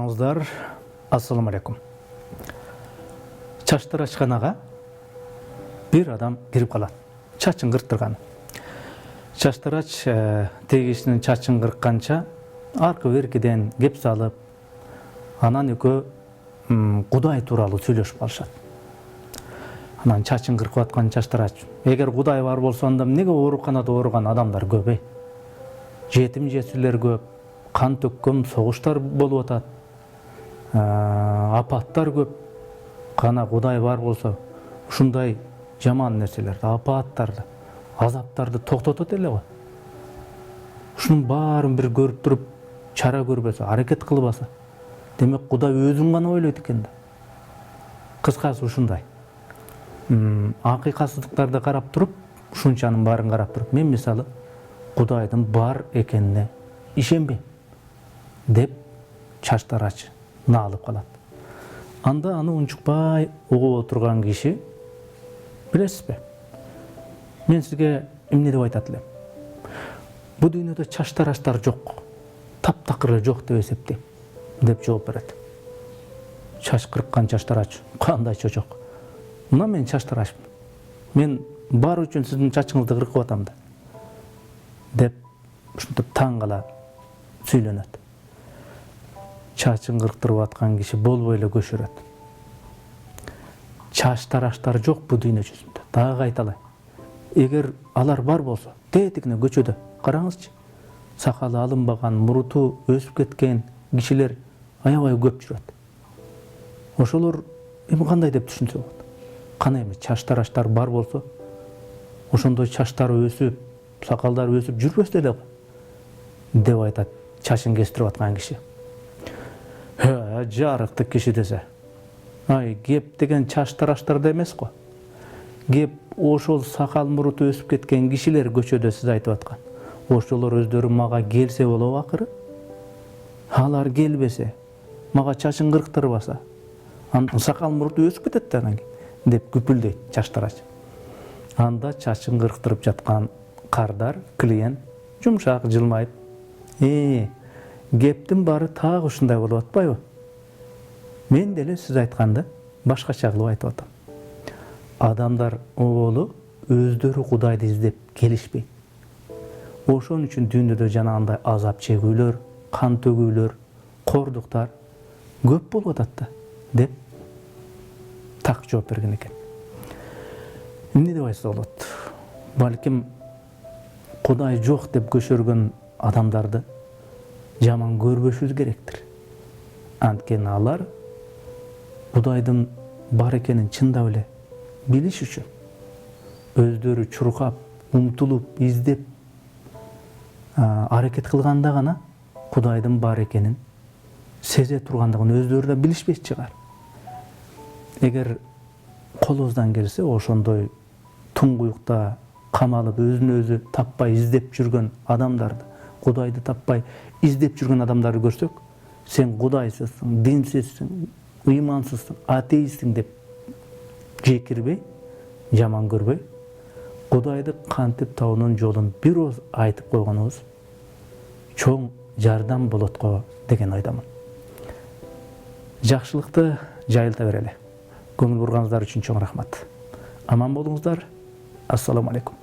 Барыңыздар. Ассаламу алейкум. Чаштырачканага бир адам кирип калат. Чачын кырттырган. Чаштырач тегишинин чачын кыркканча аркы беркиден кеп салып, анан экөө Кудай тууралуу сүйлөшүп калышат. Анан чачын кыркып аткан чаштырач: "Эгер Кудай бар болсо, анда эмнеге ооруканада ооруган адамдар көп? Жетим жесирлер көп, кан төккөн согуштар болуп атат. Апаттар көп. Кана Кудай бар болсо, ушундай жаман нерселерди, апаттарды, азаптарды токтотот эле го. Ушунун баарын бир көрүп туруп, чара көрбөсө, аракет кылбаса, демек Кудай өзүн гана ойлойт экен да." Кыскасы ушундай. Акыйкатсыздыктарды карап туруп, ушунчанын баарын карап туруп, мен мисалы Кудайдын бар экенине ишенбейм деп чаштырач наалып калат. Анда аны унчукпай угуп отурган киши: "Билесизби, мен сизге эмне деп айтат элем? Бу дүйнөдө чаштырачтар жок, таптакыр эле жок деп эсептейм" деп жооп берет. Чач кырккан чаштырач: "Кандайча жок? Мына мен чаштырачмын. Мен бар үчүн сиздин чачыңызды кыркып атам да" деп ушинтип таң кала сүйлөнөт. Чачын кырктырып аткан киши болбой эле көшөрөт. Чаштырачлар жок бу дүйнө жүзүндө. Дагы айталай. Эгер алар бар болсо, тетигине көчөдө караңызчы. Сакалы алынбаган, муруту өсүп кеткен кишилер аябай көп жүрөт. Ошолор эми кандай деп түшүнсө болот? Кана эми чаштырачлар бар болсо, ошондой чачтары өсүп, сакалдары өсүп жүрбөс эле деп айтат чачын кестирип аткан киши. Жарыктык киши десе, ай кеп деген чаштырачларда эмес го. Кеп ошол сакал муруту өсүп кеткен кишилер көчөдө сиз айтып аткан. Ошолор өздөрү мага келсе болобу акыры? Алар келбесе, мага чачын кырктырбаса, андан сакал муруту өсүп кетет да анан кийин деп күпүлдейт чаштырач. Анда чачын кырктырып жаткан кардар, клиент жумшак жылмайып: "Кептин баары так ушундай болуп атпайбы? Мен деле сиз айтканды башкача кылып айтып атам. Адамдар оолу өздөрү Кудайды издеп келишпейт. Ошон үчүн дүйнөдө жанагындай азап чегүүлөр, кан төгүүлөр, кордуктар көп болуп атат да" деп так жооп берген экен. Эмне деп айтса болот? Балким Кудай жок деп көшөргөн адамдарды жаман көрбөшүбүз керектир. Анткени алар Кудайдын бар экенин чындап эле билиш үчүн өздөрү чуркап, умтулуп, издеп аракет кылганда гана Кудайдын бар экенин сезе тургандыгын өздөрү да билишпес чыгар. Эгер колубуздан келсе, ошондой туңгуюкта камалып, өзүн өзү таппай издеп жүргөн адамдарды, Кудайды таппай издеп жүргөн адамдарды көрсөк, сен Кудайсызсың, динсизсиң, ыймансызсың, атеисттиң деп жекирбей, жаман көрбөй, Кудайды кантип табуунун жолун бир ооз айтып койгонубуз чоң жардам болот го деген ойдомун. Жакшылыкты жайылта берели. Көңүл бурганыңыздар үчүн чоң рахмат. Аман болуңуздар. Ассаламу алейкум.